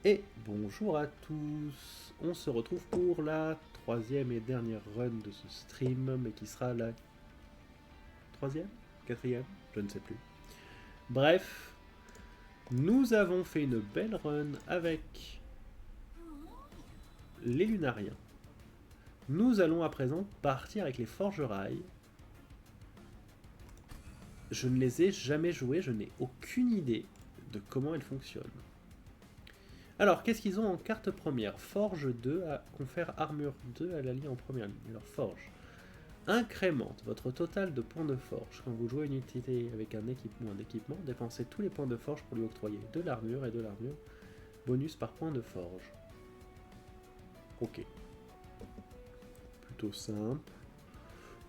Et bonjour à tous, on se retrouve pour la troisième et dernière run de ce stream, mais qui sera la troisième, quatrième, je ne sais plus. Bref, nous avons fait une belle run avec les Lunariens. Nous allons à présent partir avec les Forgerailles. Je ne les ai jamais joués, je n'ai aucune idée de comment elles fonctionnent. Alors, qu'est-ce qu'ils ont en carte première? Forge 2, confère armure 2 à l'allié en première ligne. Alors, Forge incrémente votre total de points de forge. Quand vous jouez une unité avec un équipement, dépensez tous les points de forge pour lui octroyer de l'armure et de l'armure. Bonus par point de forge. Ok. Plutôt simple.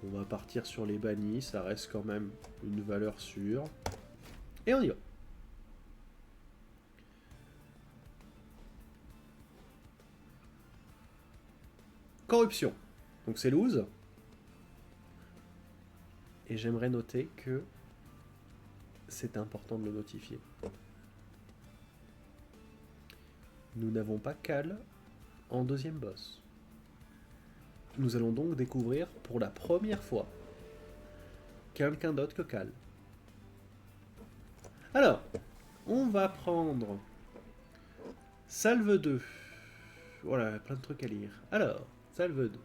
On va partir sur les bannis, ça reste quand même une valeur sûre. Et on y va. Corruption. Donc c'est lose. Et j'aimerais noter que c'est important de le notifier. Nous n'avons pas Cal en deuxième boss. Nous allons donc découvrir pour la première fois quelqu'un d'autre que Cal. Alors, on va prendre Salve 2. Voilà, plein de trucs à lire. Alors, Salve 2.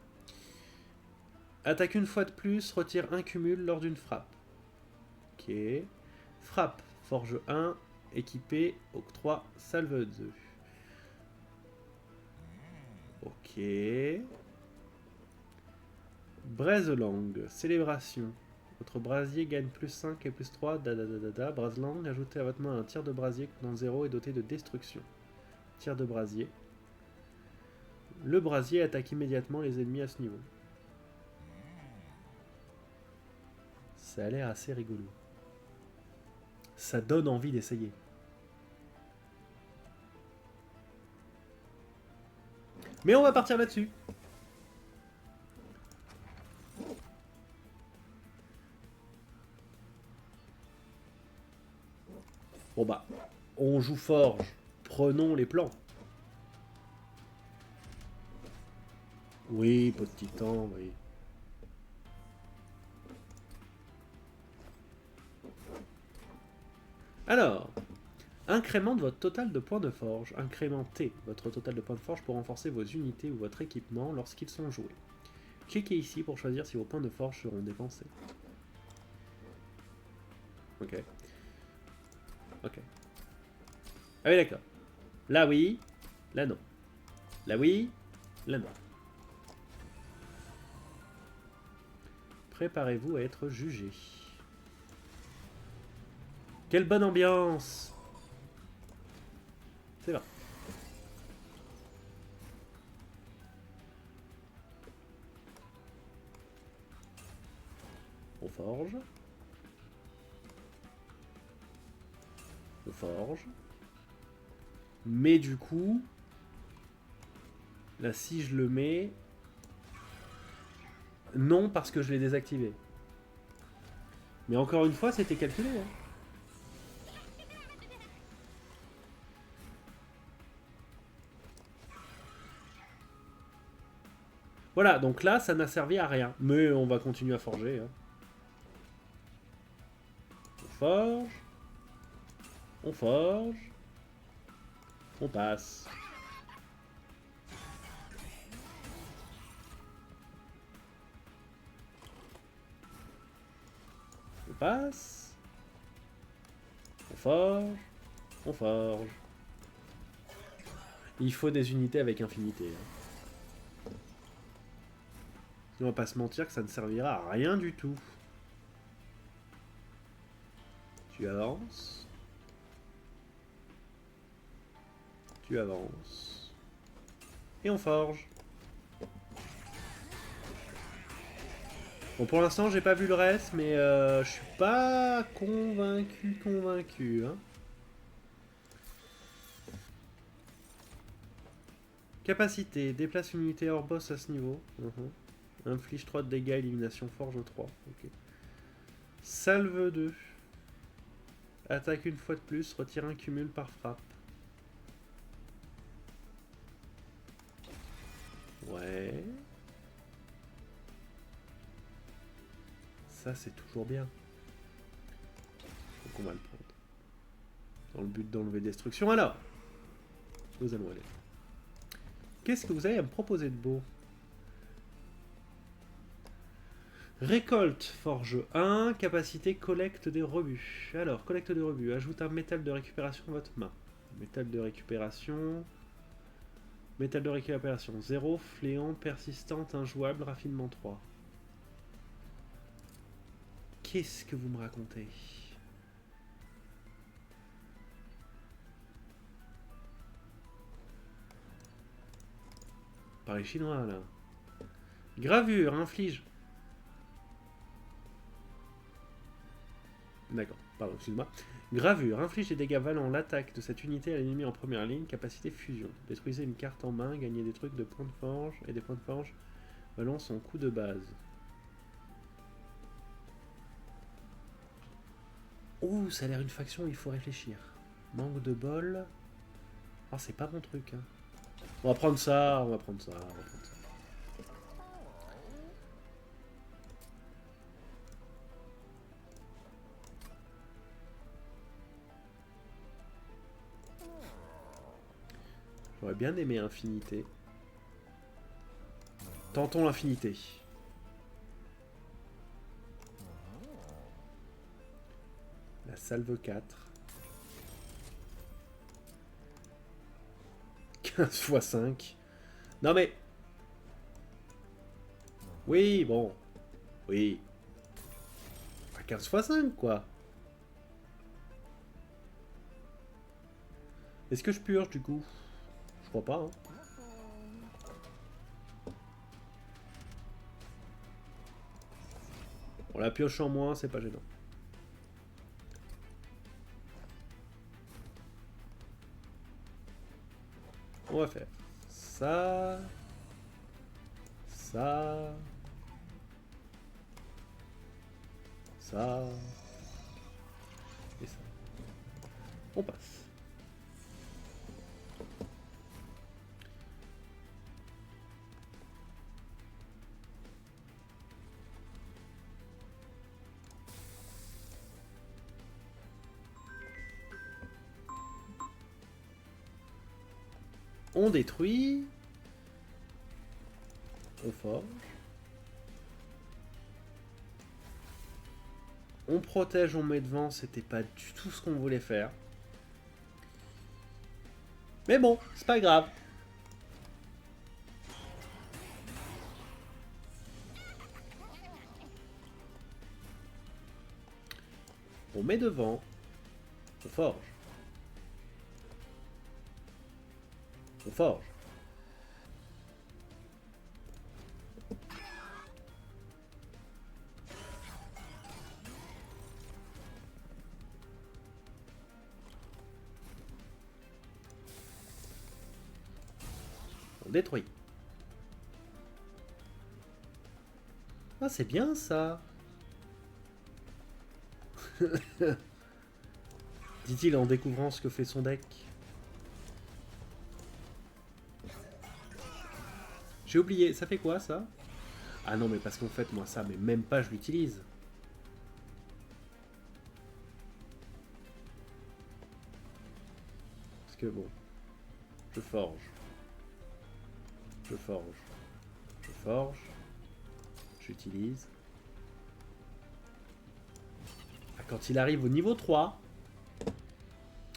Attaque une fois de plus, retire un cumul lors d'une frappe. Ok. Frappe, forge 1, équipé, octroie Salve 2. Ok. Braise-langue, célébration. Votre brasier gagne plus 5 et plus 3, Braise-langue, ajoutez à votre main un tir de brasier dans 0 et doté de destruction. Tir de brasier. Le brasier attaque immédiatement les ennemis à ce niveau. Ça a l'air assez rigolo. Ça donne envie d'essayer. Mais on va partir là-dessus. Bon bah, on joue forge. Prenons les plans. Oui, pot de titan, oui. Alors, incrémente votre total de points de forge. Incrémentez votre total de points de forge pour renforcer vos unités ou votre équipement lorsqu'ils sont joués. Cliquez ici pour choisir si vos points de forge seront dépensés. Ok. Ok. Ah oui, d'accord. Là oui, là non. Là oui, là non. Préparez-vous à être jugé. Quelle bonne ambiance! C'est là. On forge. On forge. Mais du coup, là si je le mets... Non, parce que je l'ai désactivé. Mais encore une fois, c'était calculé. Hein. Voilà, donc là, ça n'a servi à rien. Mais on va continuer à forger. Hein. On forge. On forge. On passe. On passe. On forge. On forge. Il faut des unités avec infinité. Hein. On va pas se mentir que ça ne servira à rien du tout. Tu avances. Tu avances. Et on forge. Bon, pour l'instant, j'ai pas vu le reste, mais je suis pas convaincu. Hein. Capacité, déplace une unité hors boss à ce niveau. Inflige 3 de dégâts, élimination forge 3. Okay. Salve 2. Attaque une fois de plus, retire un cumul par frappe. Ça, c'est toujours bien. Donc on va le prendre. Dans le but d'enlever destruction. Alors, nous allons aller. Qu'est-ce que vous avez à me proposer de beau? Récolte, forge 1, capacité collecte des rebuts. Alors, collecte des rebuts. Ajoute un métal de récupération à votre main. Métal de récupération. Métal de récupération 0, fléant, persistante, injouable, raffinement 3. Qu'est-ce que vous me racontez? Pareil chinois là. Gravure, inflige. D'accord, pardon, excuse-moi. Gravure, inflige des dégâts valant l'attaque de cette unité à l'ennemi en première ligne, capacité fusion. Détruisez une carte en main, gagnez des trucs de points de forge, et des points de forge valant son coup de base. Ouh, ça a l'air une faction où il faut réfléchir. Manque de bol. Oh, c'est pas mon truc. Hein. On va prendre ça, on va prendre ça, on va prendre ça. J'aurais bien aimé Infinité. Tentons l'Infinité. La salve 4. 15 x 5. Non mais... Oui, bon. Oui. 15 x 5, quoi. Est-ce que je purge, du coup? Je crois pas, hein. Bon, la pioche en moins, c'est pas gênant. On va faire ça, ça, ça et ça. On passe. On détruit. On forge. On protège, on met devant. C'était pas du tout ce qu'on voulait faire. Mais bon, c'est pas grave. On met devant. On forge. On forge. On détruit. Ah, c'est bien ça. Dit-il en découvrant ce que fait son deck. J'ai oublié, ça fait quoi ça? Ah non mais parce qu'en fait moi ça mais même pas je l'utilise. Parce que bon, je forge. Je forge. Je forge. J'utilise. Ah, quand il arrive au niveau 3,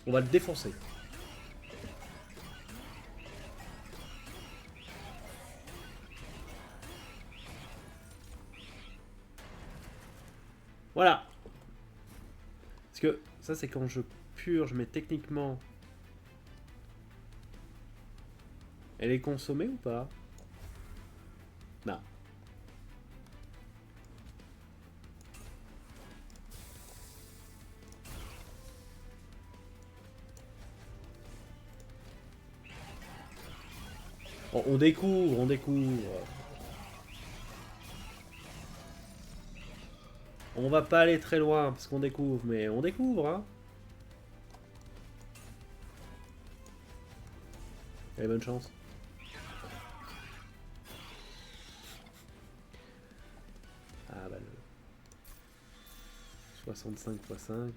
on va le défoncer. Voilà. Parce que ça c'est quand je purge, mais techniquement... Elle est consommée ou pas? Non. Bon, on découvre, on découvre. On va pas aller très loin parce qu'on découvre, mais on découvre, hein. Allez, bonne chance. Ah bah 65 x 5.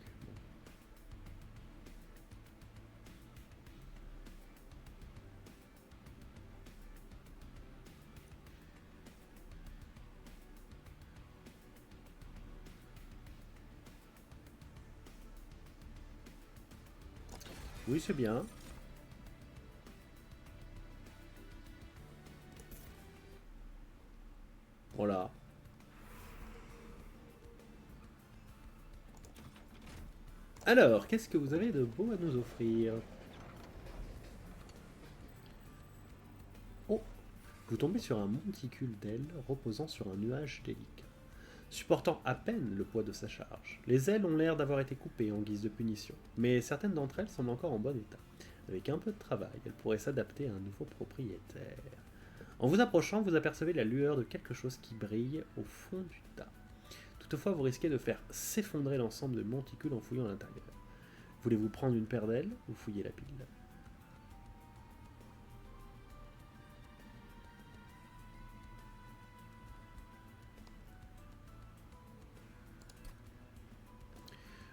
Oui, c'est bien. Voilà. Alors, qu'est-ce que vous avez de beau à nous offrir? Oh, vous tombez sur un monticule d'ailes reposant sur un nuage délicat, supportant à peine le poids de sa charge. Les ailes ont l'air d'avoir été coupées en guise de punition, mais certaines d'entre elles semblent encore en bon état. Avec un peu de travail, elles pourraient s'adapter à un nouveau propriétaire. En vous approchant, vous apercevez la lueur de quelque chose qui brille au fond du tas. Toutefois, vous risquez de faire s'effondrer l'ensemble de monticules en fouillant à l'intérieur. Voulez-vous prendre une paire d'ailes ou fouiller la pile?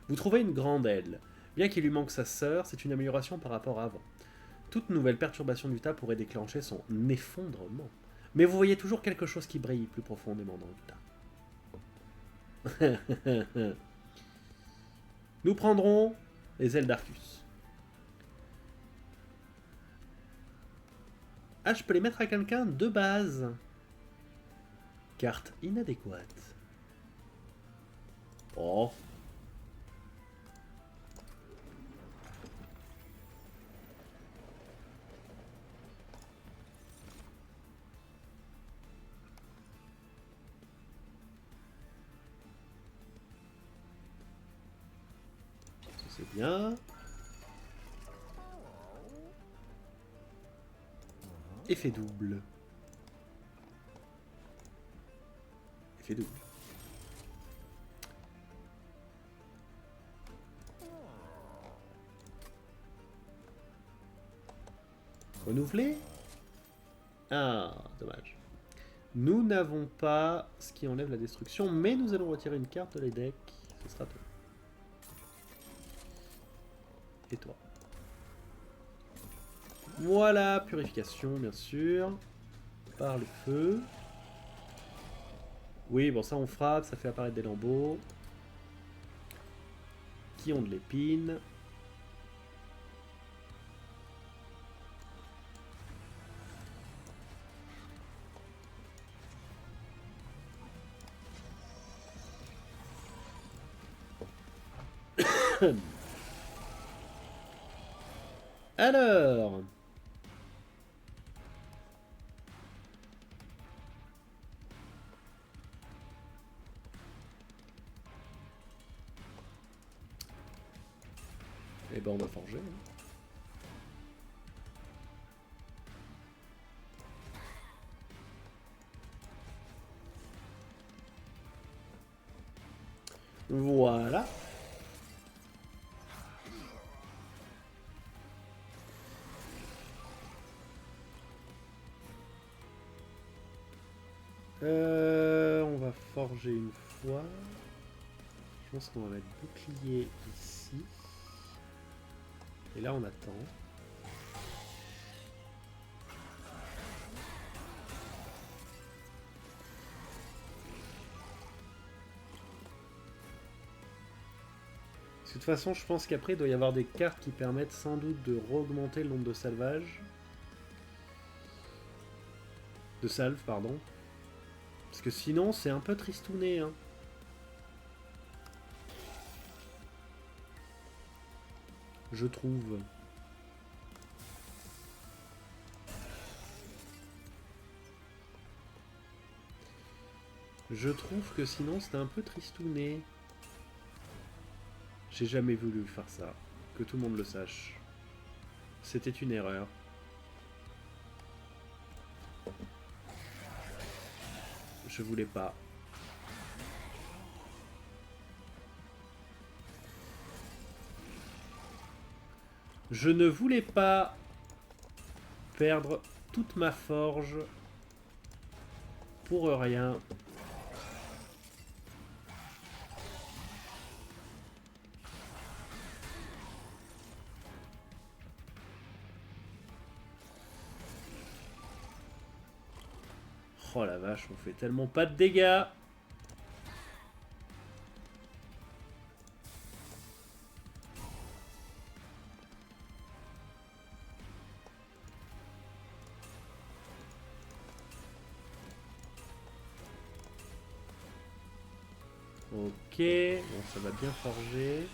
Vous trouvez une grande aile. Bien qu'il lui manque sa sœur, c'est une amélioration par rapport à avant. Toute nouvelle perturbation du tas pourrait déclencher son effondrement. Mais vous voyez toujours quelque chose qui brille plus profondément dans le tas. Nous prendrons les ailes d'Arcus. Ah, je peux les mettre à quelqu'un de base. Carte inadéquate. Oh. C'est bien. Effet double. Effet double. Renouveler? Ah, dommage. Nous n'avons pas ce qui enlève la destruction, mais nous allons retirer une carte de les decks. Ce sera toi. Et toi. Voilà, purification, bien sûr. Par le feu. Oui, bon, ça on frappe, ça fait apparaître des lambeaux. Qui ont de l'épine. Alors. Eh ben on va forger. Voilà. On va forger une fois. Je pense qu'on va mettre bouclier ici. Et là on attend. De toute façon, je pense qu'après, il doit y avoir des cartes qui permettent sans doute de re-augmenter le nombre de salvages. De salves, pardon. Parce que sinon, c'est un peu tristouné, hein. Je trouve. Je trouve que sinon, c'était un peu tristouné. J'ai jamais voulu faire ça. Que tout le monde le sache. C'était une erreur. Je voulais pas. Je ne voulais pas perdre toute ma forge pour rien. Oh la vache, on fait tellement pas de dégâts. Ok, bon ça va bien forger.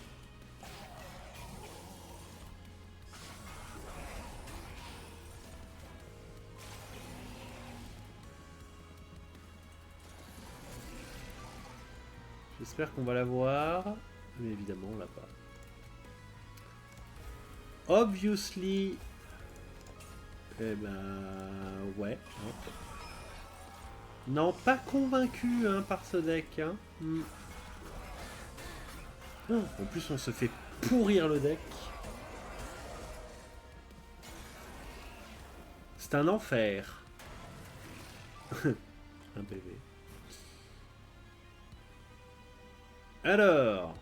J'espère qu'on va l'avoir, mais évidemment on l'a pas. Obviously. Eh ben ouais. Non, pas convaincu hein, par ce deck. Hein. Oh, en plus on se fait pourrir le deck. C'est un enfer. Un PV. Alors.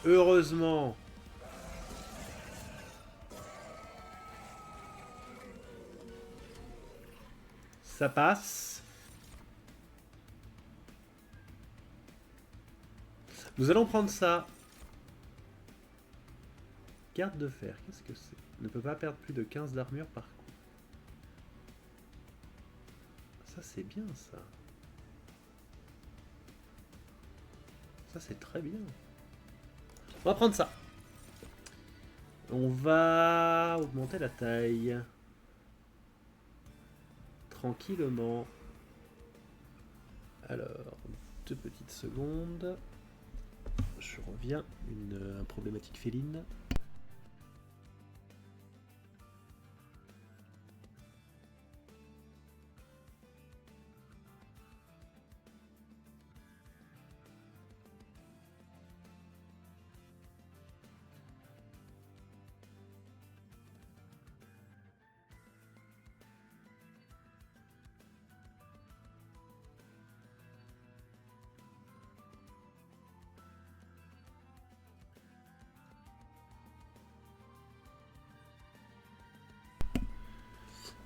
Heureusement. Ça passe. Nous allons prendre ça. Garde de fer, qu'est-ce que c'est? Ne peut pas perdre plus de 15 d'armure par coup. Ça c'est bien ça. Ça c'est très bien. On va prendre ça. On va augmenter la taille. Tranquillement. Alors, 2 petites secondes. Je reviens. Une problématique féline.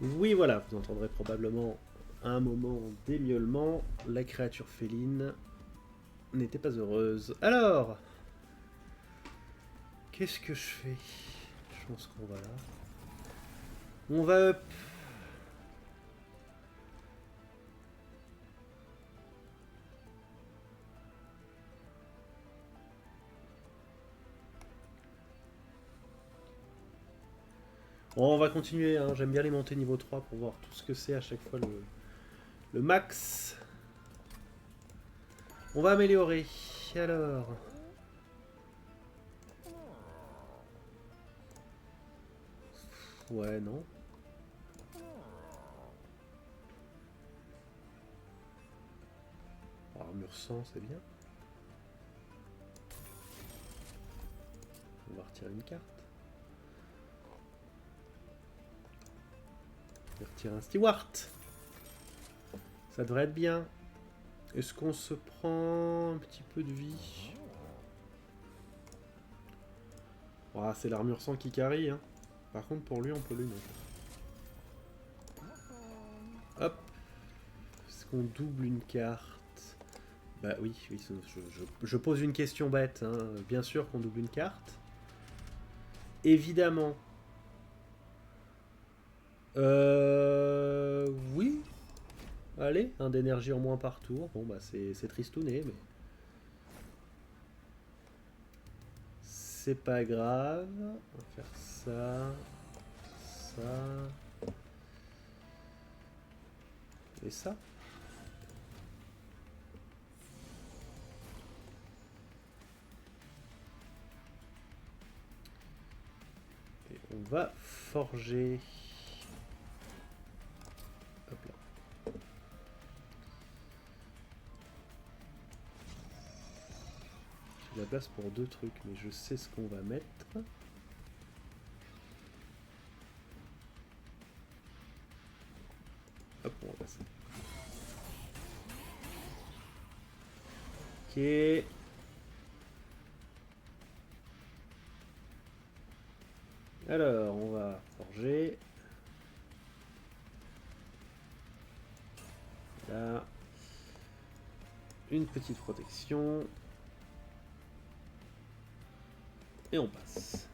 Oui, voilà, vous entendrez probablement un moment d'émiaulement. La créature féline n'était pas heureuse. Alors, qu'est-ce que je fais? Je pense qu'on va là. On va up. Bon, on va continuer, hein. J'aime bien les monter niveau 3 pour voir tout ce que c'est à chaque fois le max. On va améliorer. Alors. Ouais, non. Armure 100, c'est bien. On va retirer une carte. On va retirer un Stewart. Ça devrait être bien. Est-ce qu'on se prend un petit peu de vie? Oh, c'est l'armure 100 qui carry. Hein. Par contre, pour lui, on peut lui mettre. Hop. Est-ce qu'on double une carte? Bah oui, oui je pose une question bête. Hein. Bien sûr qu'on double une carte. Évidemment. Oui. Allez, un d'énergie en moins par tour. Bon, bah c'est tristouné, mais... C'est pas grave. On va faire ça. Ça. Et ça. Et on va forger. Hop là. J'ai la place pour 2 trucs, mais je sais ce qu'on va mettre. Alors, on va forger. Là. Une petite protection. Et on passe.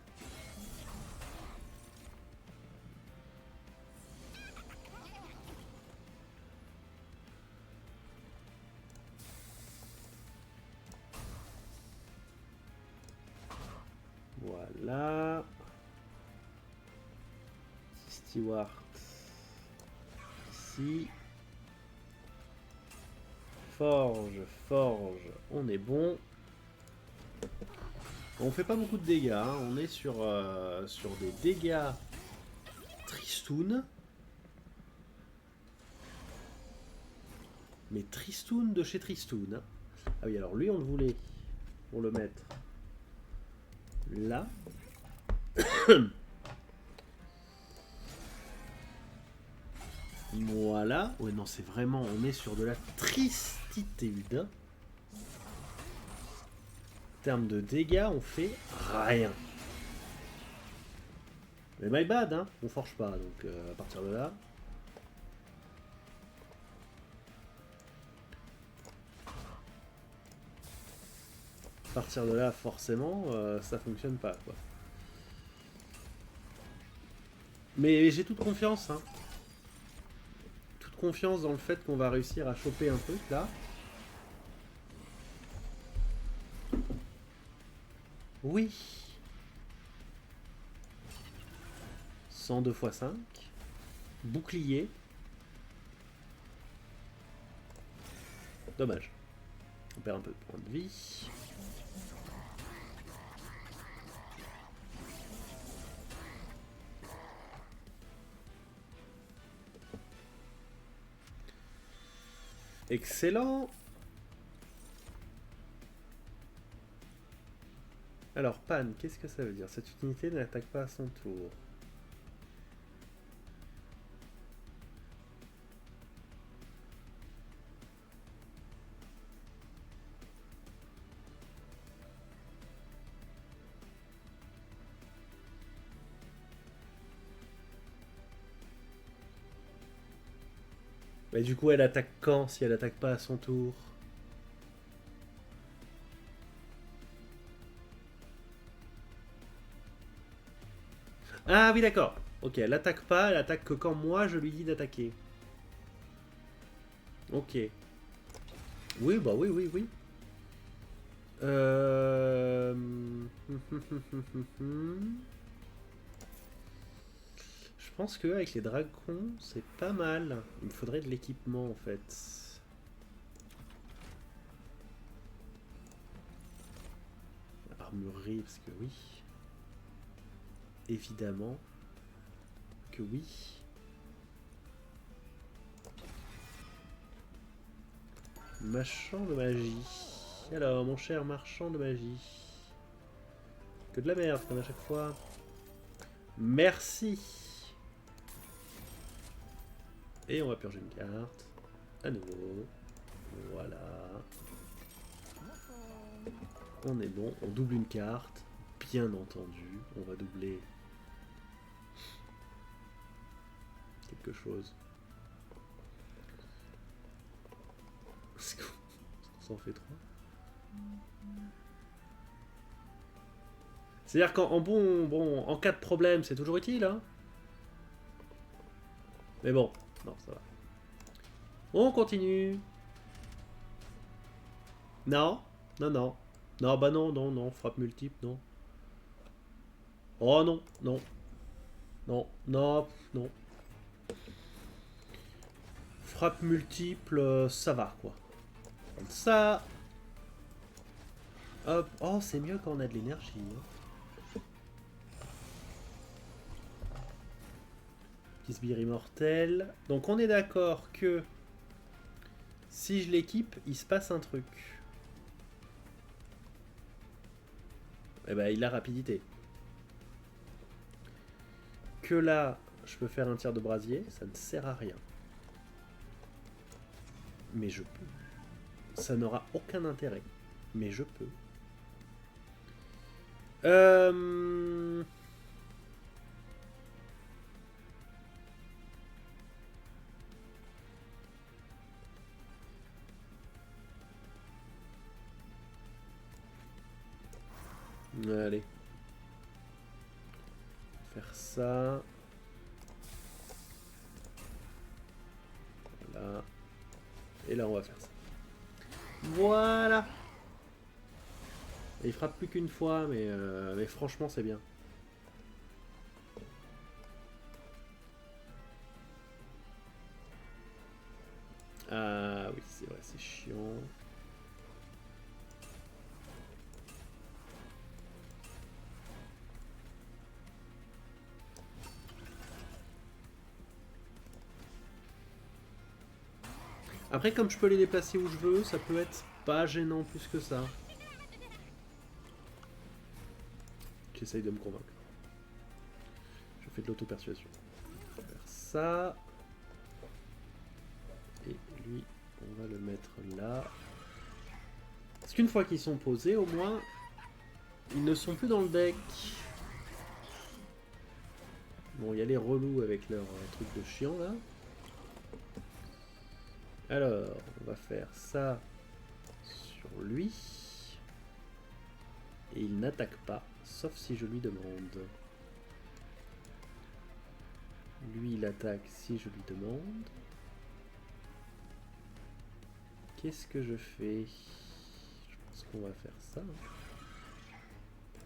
Voilà. Stewart. Ici. Forge, on est bon. On fait pas beaucoup de dégâts, hein. On est sur des dégâts Tristoun. Mais Tristoun de chez Tristoun. Hein. Ah oui, alors lui on le voulait pour le mettre là. Voilà. Ouais, non, c'est vraiment, on est sur de la tristitude. En termes de dégâts, on fait rien. Mais my bad, hein, on forge pas, donc à partir de là. À partir de là, forcément, ça fonctionne pas, quoi. Mais j'ai toute confiance, hein. Toute confiance dans le fait qu'on va réussir à choper un truc, là. Oui. 102 x 5. Bouclier. Dommage. On perd un peu de points de vie. Excellent. Alors, panne, qu'est-ce que ça veut dire? Cette unité n'attaque pas à son tour. Mais du coup, elle attaque quand si elle attaque pas à son tour? Ah oui, d'accord. Ok, elle attaque pas, elle attaque que quand moi je lui dis d'attaquer. Ok. Oui, bah oui, oui, oui. Je pense que avec les dragons, c'est pas mal. Il me faudrait de l'équipement en fait. Armurerie, parce que oui. Évidemment que oui. Marchand de magie. Alors, mon cher marchand de magie. Que de la merde, comme à chaque fois. Merci. Et on va purger une carte. À nouveau. Voilà. On est bon. On double une carte. Bien entendu. On va doubler quelque chose. On s'en fait trop. C'est-à-dire qu'en en cas de problème, c'est toujours utile, hein. Mais bon, non, ça va. On continue. Non, non, non. Non, bah non, non, non. Frappe multiple, non. Oh non, non. Non, non, non. Frappe multiple, ça va, quoi. Comme ça. Hop. Oh, c'est mieux quand on a de l'énergie. Hein. Petit sbire immortel. Donc on est d'accord que si je l'équipe, il se passe un truc. Eh ben, il a rapidité. Que là, je peux faire un tir de brasier, ça ne sert à rien. Mais je peux. Ça n'aura aucun intérêt. Mais je peux. Allez. Faire ça. Voilà. Et là, on va faire ça. Voilà. Et il frappe plus qu'une fois, mais franchement, c'est bien. Ah oui, c'est vrai, c'est chiant. Après, comme je peux les déplacer où je veux, ça peut être pas gênant plus que ça. J'essaye de me convaincre. Je fais de l'auto-persuasion. On va faire ça. Et lui, on va le mettre là. Parce qu'une fois qu'ils sont posés, au moins, ils ne sont plus dans le deck. Bon, il y a les relous avec leur truc de chiant là. Alors, on va faire ça sur lui. Et il n'attaque pas, sauf si je lui demande. Lui, il attaque si je lui demande. Qu'est-ce que je fais? Je pense qu'on va faire ça.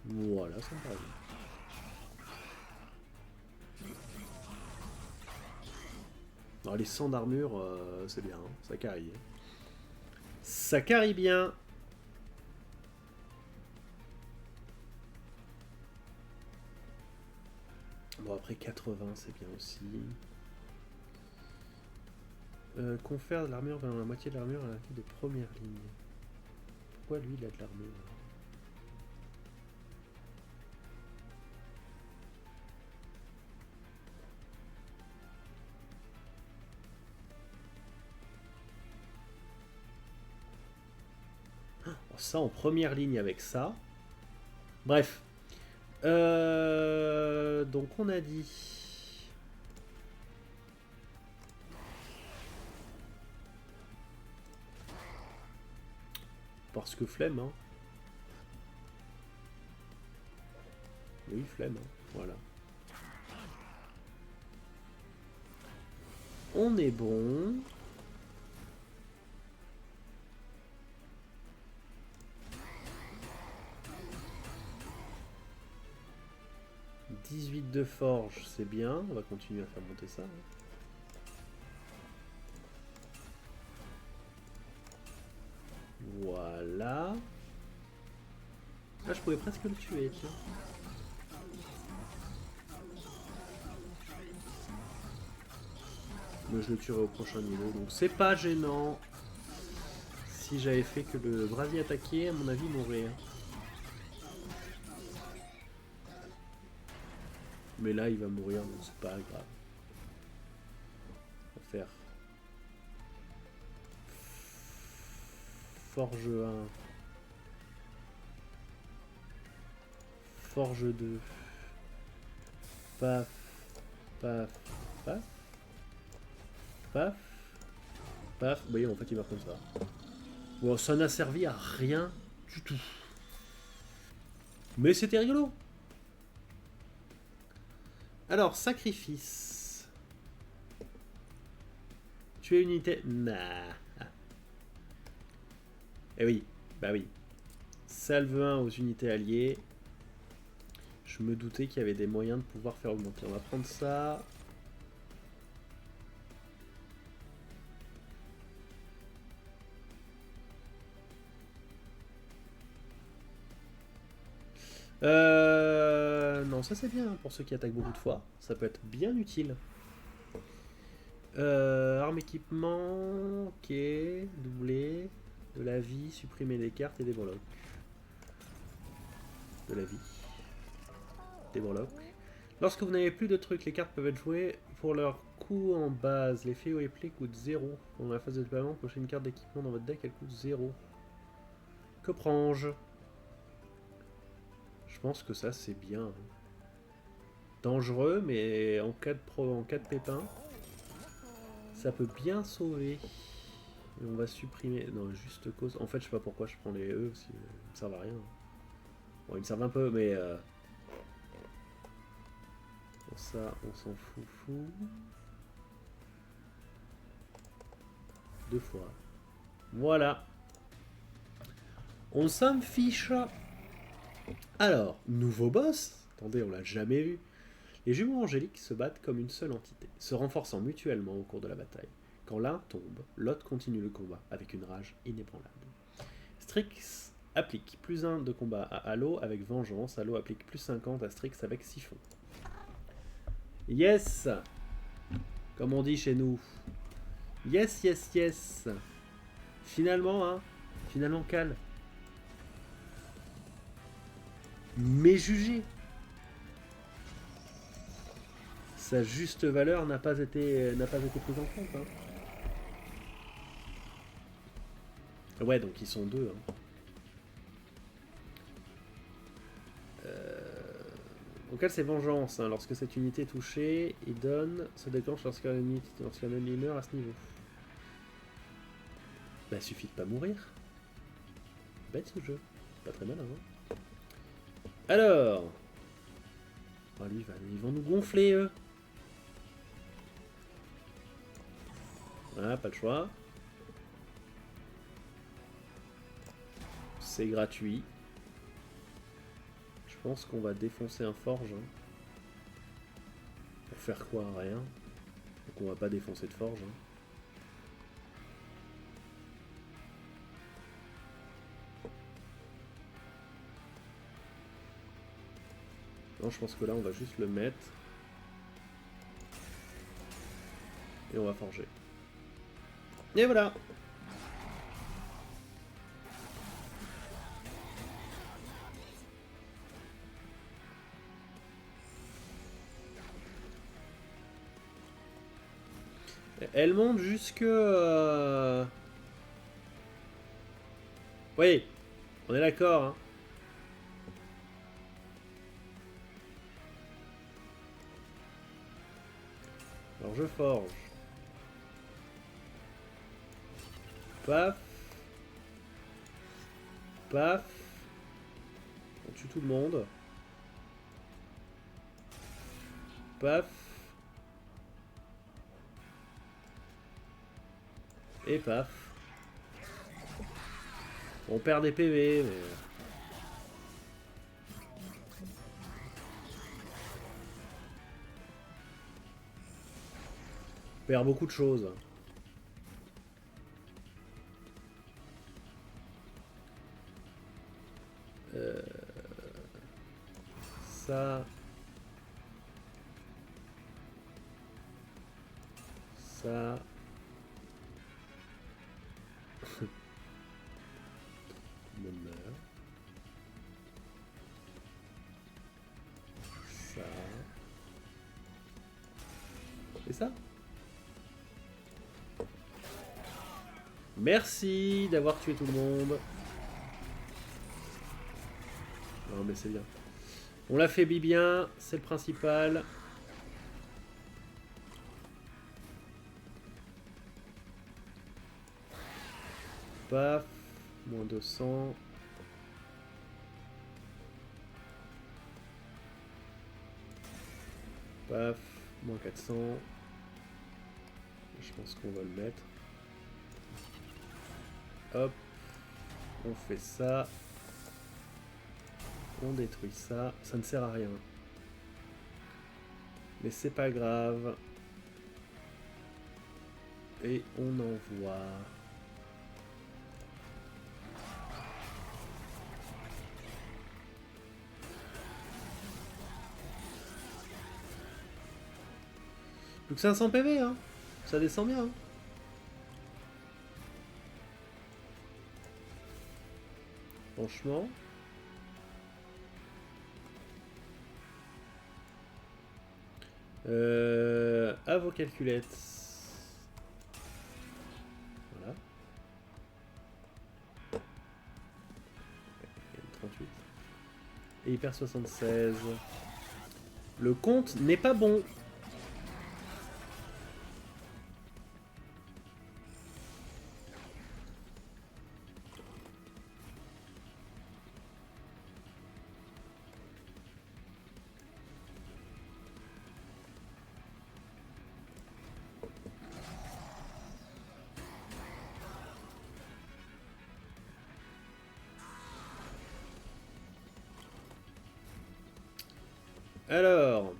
Voilà, ça me paraît bien. Alors, les 100 d'armure, c'est bien, hein, ça carry. Ça carry bien. Bon, après 80, c'est bien aussi. Confère de l'armure vers la moitié de l'armure à la vie de première ligne. Pourquoi lui, il a de l'armure? Ça en première ligne avec ça. Bref. Donc on a dit... Parce que flemme, hein. Oui, flemme, hein. Voilà. On est bon. « 18 de forge, c'est bien. On va continuer à faire monter ça. Hein. Voilà. Ah, je pouvais presque le tuer, tiens. Mais je le tuerai au prochain niveau, donc c'est pas gênant. Si j'avais fait que le brasier attaqué, à mon avis, il mourrait. Mais là, il va mourir, donc c'est pas grave. On va faire Forge 1. Forge 2. Paf. Paf. Paf. Paf. Paf. Vous voyez, en fait, il va comme ça. Bon, ça n'a servi à rien du tout. Mais c'était rigolo. Alors, sacrifice. Tuer une unité. Nah. Eh oui, bah oui. Salve 1 aux unités alliées. Je me doutais qu'il y avait des moyens de pouvoir faire augmenter. On va prendre ça. Non, ça c'est bien hein, pour ceux qui attaquent beaucoup de fois. Ça peut être bien utile. Arme équipement, ok, doublé, de la vie, supprimer des cartes et des breloques. De la vie, des breloques. Lorsque vous n'avez plus de trucs, les cartes peuvent être jouées pour leur coût en base. L'effet au play coûte 0. Pendant la phase de déploiement, pochez une carte d'équipement dans votre deck, elle coûte 0. Que prends-je? Je pense que ça c'est bien. Dangereux, mais en cas de pépin, ça peut bien sauver. Et on va supprimer. Non, juste cause. En fait, je sais pas pourquoi je prends les E, parce qu'ils me servent à rien. Bon, ils me servent un peu, mais. Pour ça, on s'en fout. 2 fois. Voilà. On s'en fiche. Alors, nouveau boss. Attendez, on l'a jamais vu. Les jumeaux angéliques se battent comme une seule entité, se renforçant mutuellement au cours de la bataille. Quand l'un tombe, l'autre continue le combat avec une rage inébranlable. Strix applique plus 1 de combat à Halo avec Vengeance. Halo applique plus 50 à Strix avec Siphon. Yes! Comme on dit chez nous. Yes, yes, yes! Finalement, hein? Finalement, Cal. Mais jugé! Sa juste valeur n'a pas été prise en compte. Hein. Ouais, donc ils sont deux. Hein. Donc elle c'est vengeance. Hein. Lorsque cette unité est touchée, il donne, se déclenche lorsqu'un ennemi meurt à ce niveau. Bah suffit de pas mourir. Bête ce jeu. Pas très malin. Hein. Alors. Oh, lui, ils vont nous gonfler eux. Voilà, pas le choix. C'est gratuit. Je pense qu'on va défoncer un forge. Hein. Pour faire quoi? Rien. Donc on va pas défoncer de forge. Hein. Non, je pense que là on va juste le mettre. Et on va forger. Et voilà. Elle monte jusque... Oui, on est d'accord. Hein. Alors je forge. Paf. Paf. On tue tout le monde. Paf. Et paf. On perd des PV, mais... On perd beaucoup de choses. Ça... Ça... me meurt. Ça... Et ça? Merci d'avoir tué tout le monde. Non mais c'est bien. On l'a fait bien, c'est le principal. Paf, moins 200. Paf, moins 400. Je pense qu'on va le mettre. Hop, on fait ça. On détruit ça. Ça ne sert à rien. Mais c'est pas grave. Et on envoie. Plus que 500 PV, hein. Ça descend bien. Hein. Franchement. À vos calculettes. Voilà. Et il perd 76. Le compte n'est pas bon. Alors,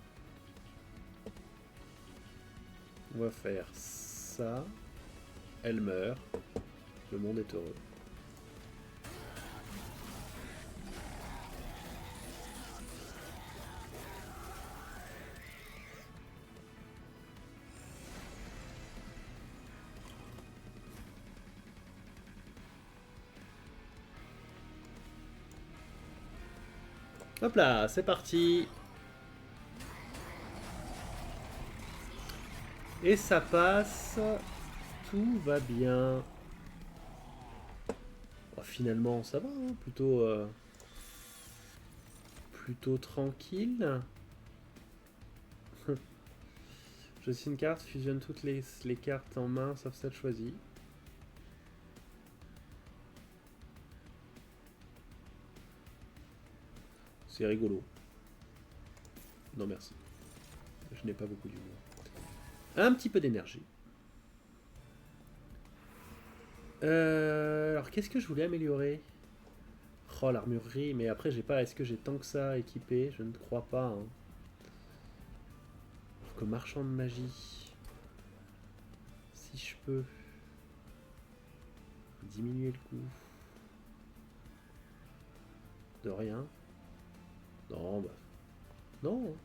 on va faire ça. Elle meurt. Le monde est heureux. Hop là, c'est parti. Et ça passe. Tout va bien. Oh, finalement, ça va, hein, plutôt tranquille. Je signe une carte, fusionne toutes les cartes en main sauf celle choisie. C'est rigolo. Non merci. Je n'ai pas beaucoup d'humour. Un petit peu d'énergie. Alors qu'est-ce que je voulais améliorer? Oh l'armurerie, mais après j'ai pas. Est-ce que j'ai tant que ça équipé? Je ne crois pas. Hein. Alors que marchand de magie. Si je peux diminuer le coût. De rien. Non, bah. Non.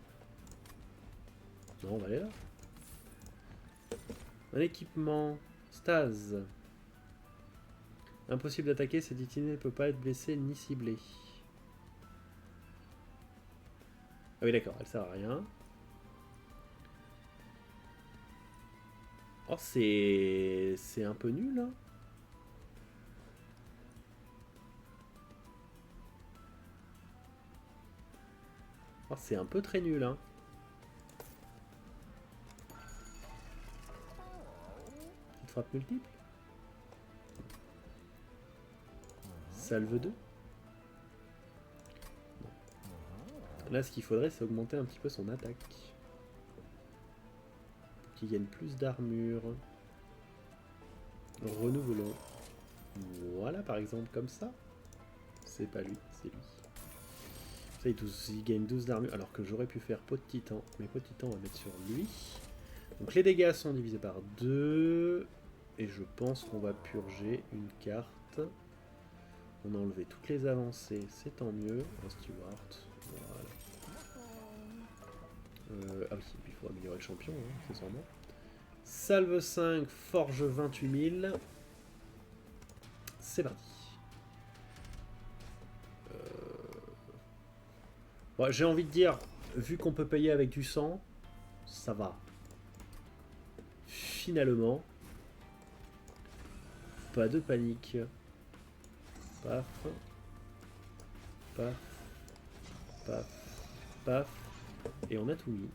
Non, on va aller là. Un équipement. Stase. Impossible d'attaquer, cette itinéraire ne peut pas être blessée ni ciblée. Ah oui d'accord, elle sert à rien. Oh c'est un peu nul hein. Oh c'est un peu très nul hein. Petite frappe multiple. Salve 2. Là, ce qu'il faudrait, c'est augmenter un petit peu son attaque. Pour qu'il gagne plus d'armure. Renouvelons. Voilà, par exemple, comme ça. C'est pas lui, c'est lui. Ça, il gagne 12 d'armure, alors que j'aurais pu faire pot de titan. Mais pot de titan, on va mettre sur lui. Donc les dégâts sont divisés par 2. Et je pense qu'on va purger une carte. On a enlevé toutes les avancées, c'est tant mieux. Un Steward. Voilà. Ah oui, il faut améliorer le champion, hein, accessoirement. Salve 5, forge 28 000. C'est parti. Bon, j'ai envie de dire, vu qu'on peut payer avec du sang, ça va. Finalement, pas de panique. Paf. Paf. Paf. Paf. Et on a tout mis.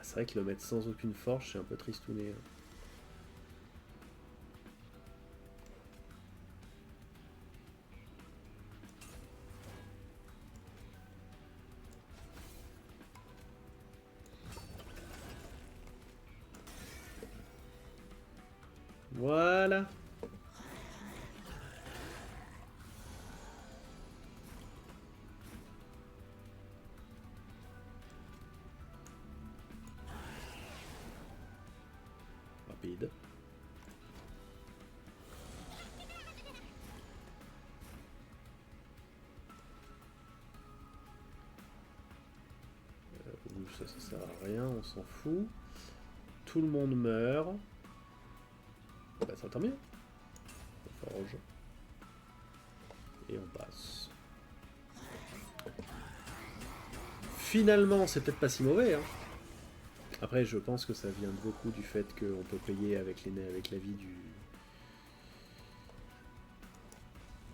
C'est vrai que le mettre sans aucune forge, c'est un peu tristouné. Voilà. Rapide. Ça sert à rien, on s'en fout. Tout le monde meurt. Bah ça tant mieux. On forge. Et on passe. finalement, c'est peut-être pas si mauvais. Hein. Après, je pense que ça vient beaucoup du fait qu'on peut payer avec la vie du...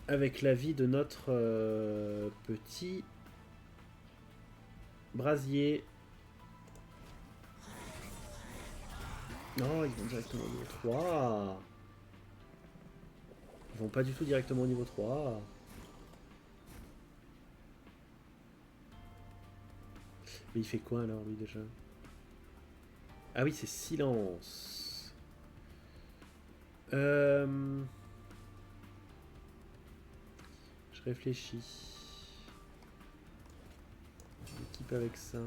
Avec la vie de notre petit brasier. Non, ils vont directement au niveau 3. Ils vont pas du tout directement au niveau 3. Mais il fait quoi alors lui déjà? Ah oui, c'est silence. Je réfléchis. L'équipe avec ça.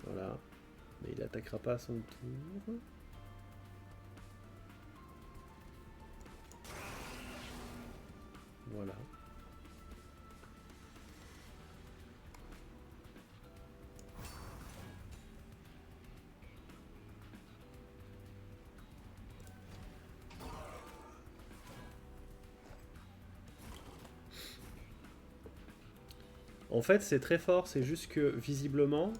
Voilà. Mais il attaquera pas à son tour. Voilà. En fait, c'est très fort, c'est juste que visiblement,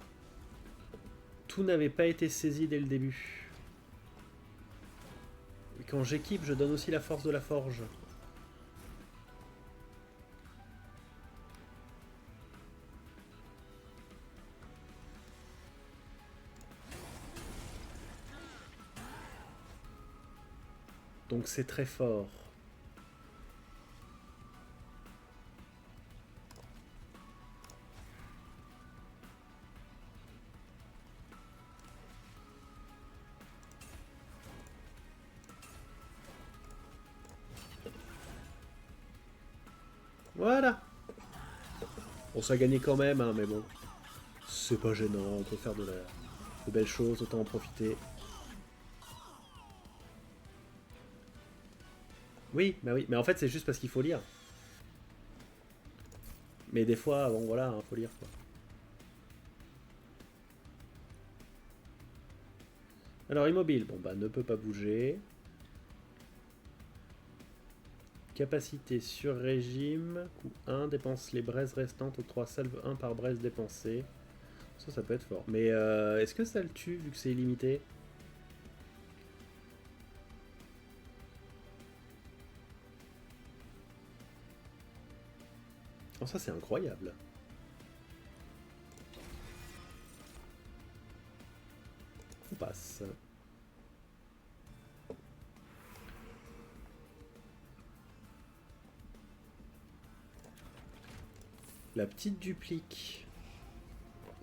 tout n'avait pas été saisi dès le début. Et quand j'équipe, je donne aussi la force de la forge. Donc c'est très fort. Voilà. On s'est gagné quand même, hein, mais bon. C'est pas gênant, on peut faire de belles choses, autant en profiter. Oui, mais en fait c'est juste parce qu'il faut lire. Mais des fois, bon voilà, hein, faut lire quoi. Alors immobile, bon bah ne peut pas bouger. Capacité sur régime, coût 1, dépense les braises restantes, octroie salve 1 par braise dépensée. Ça peut être fort. Mais est-ce que ça le tue vu que c'est illimité? Oh ça c'est incroyable. On passe. La petite duplique.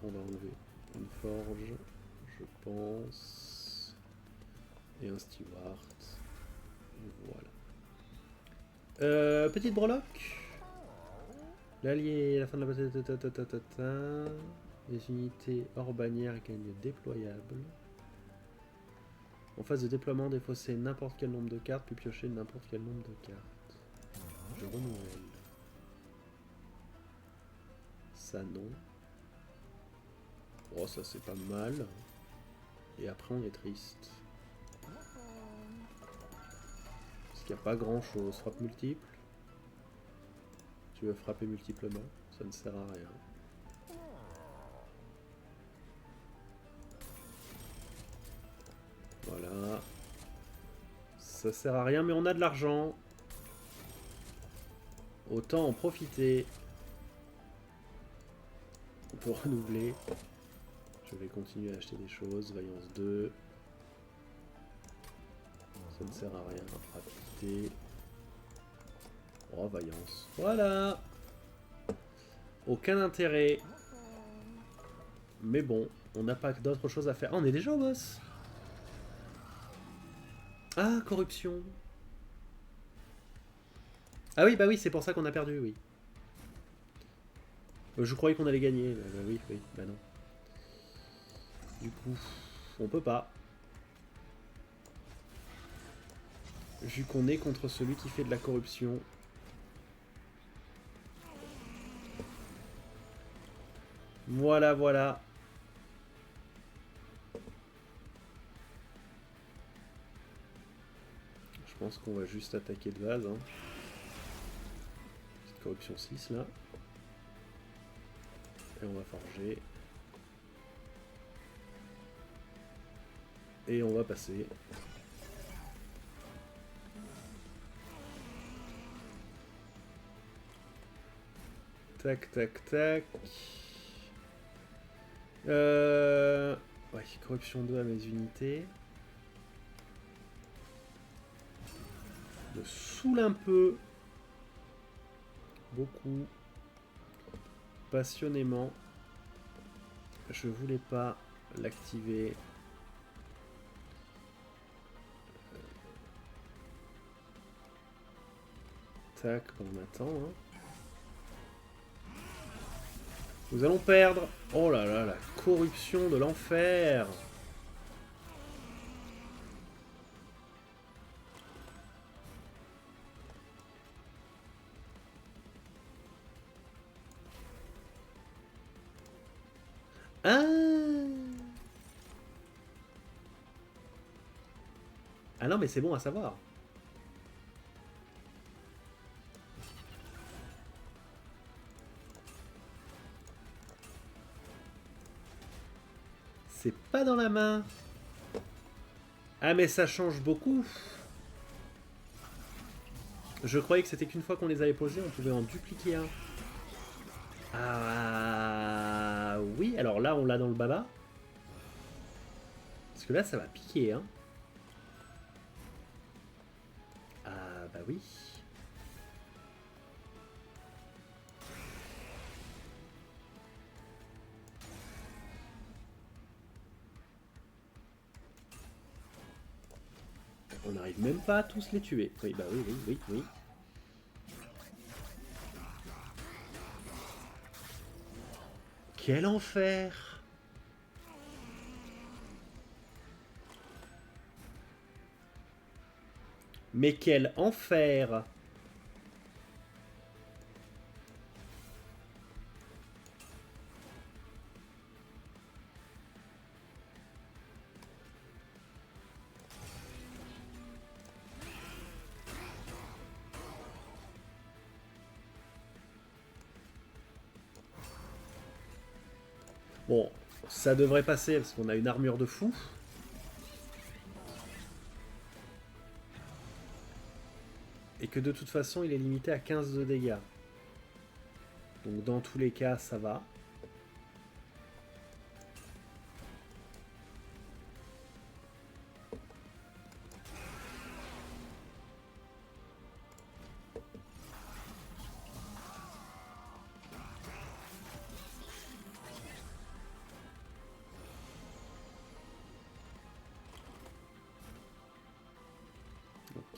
On va enlever une forge, je pense. Et un steward. Voilà. Petite breloque. L'allié, la fin de la bataille. Les unités hors bannière gagnent déployables. En phase de déploiement, défausser n'importe quel nombre de cartes, puis piocher n'importe quel nombre de cartes. Je renouvelle. Ça non. Oh ça c'est pas mal. Et après on est triste. Parce qu'il n'y a pas grand chose. Frappe multiple. Tu veux frapper multiplement. Ça ne sert à rien. Voilà. Ça sert à rien mais on a de l'argent. Autant en profiter. On peut renouveler. Je vais continuer à acheter des choses. Vaillance 2. Ça ne sert à rien. Rapidité. Oh, vaillance. Voilà. Aucun intérêt. Mais bon, on n'a pas d'autre chose à faire. Ah, on est déjà au boss. Ah, corruption. Ah oui, bah oui, c'est pour ça qu'on a perdu, oui. Je croyais qu'on allait gagner. Bah oui, bah non. Du coup, on peut pas. Vu qu'on est contre celui qui fait de la corruption. Voilà, voilà. Je pense qu'on va juste attaquer de base. Hein. Corruption 6 là. Et on va forger. Et on va passer. Tac, tac, tac. Ouais, corruption 2 à mes unités. Me saoule un peu. Beaucoup. Passionnément. Je voulais pas l'activer. Tac, on attend. Hein. Nous allons perdre. Oh là là, la corruption de l'enfer. Ah, ah non, mais c'est bon à savoir. C'est pas dans la main. Ah mais ça change beaucoup. Je croyais que c'était qu'une fois qu'on les avait posés, on pouvait en dupliquer un. Ah oui, alors là on l'a dans le baba. Parce que là ça va piquer hein. Ah bah oui. On n'arrive même pas à tous les tuer. Oui bah oui, oui, oui, oui. Quel enfer! Mais quel enfer! Bon, ça devrait passer parce qu'on a une armure de fou. Et que de toute façon il est limité à 15 de dégâts. Donc dans tous les cas ça va.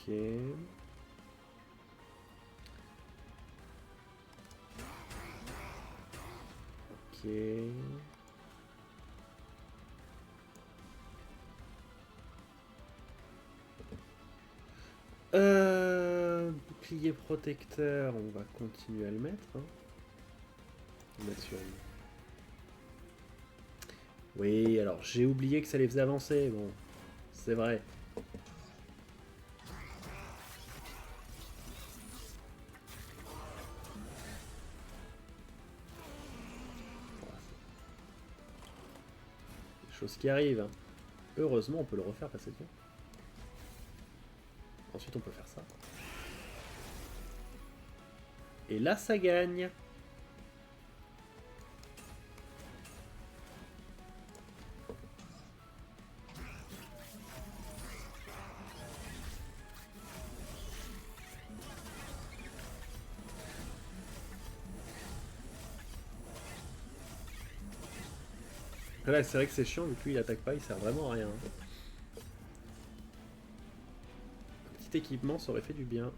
Ok. Ok. Bouclier protecteur, on va continuer à le mettre. Hein. On va mettre sur... Oui, alors j'ai oublié que ça les faisait avancer. Bon, c'est vrai. Des choses qui arrivent. Hein. Heureusement, on peut le refaire passer devant. Ensuite, on peut faire ça. Et là, ça gagne. Là, c'est vrai que c'est chiant, vu que lui, il attaque pas, il sert vraiment à rien. Un petit équipement, ça aurait fait du bien.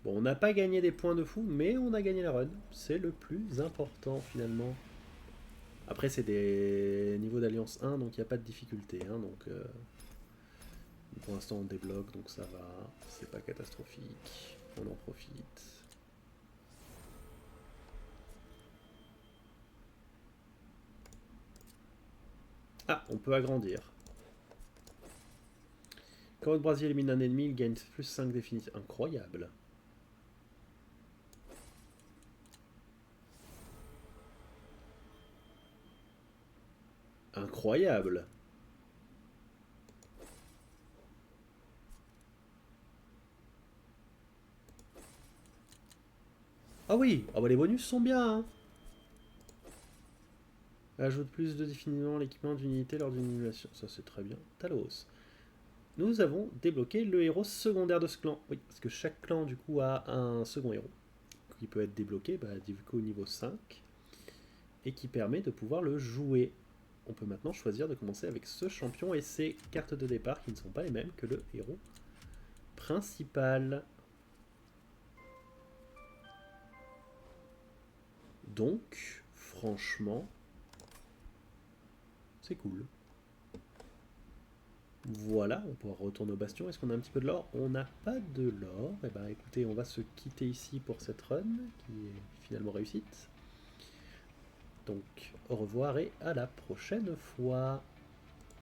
Bon, on n'a pas gagné des points de fou, mais on a gagné la run. C'est le plus important, finalement. Après, c'est des niveaux d'alliance 1, donc il n'y a pas de difficulté. Hein, donc, pour l'instant, on débloque, donc ça va. C'est pas catastrophique. On en profite. Ah, on peut agrandir. Quand votre brasier élimine un ennemi, il gagne plus 5 définitifs. Incroyable. Incroyable. Ah oui, ah bah les bonus sont bien, hein. Ajoute plus de définitivement l'équipement d'une unité lors d'une émulation. Ça c'est très bien. Talos. Nous avons débloqué le héros secondaire de ce clan. Oui, parce que chaque clan du coup a un second héros qui peut être débloqué du coup au niveau 5 et qui permet de pouvoir le jouer. On peut maintenant choisir de commencer avec ce champion et ses cartes de départ qui ne sont pas les mêmes que le héros principal. Donc, franchement, c'est cool. Voilà, on pourra retourner au bastion. Est-ce qu'on a un petit peu de l'or? On n'a pas de l'or. Eh ben écoutez, on va se quitter ici pour cette run, qui est finalement réussite. Donc, au revoir et à la prochaine fois.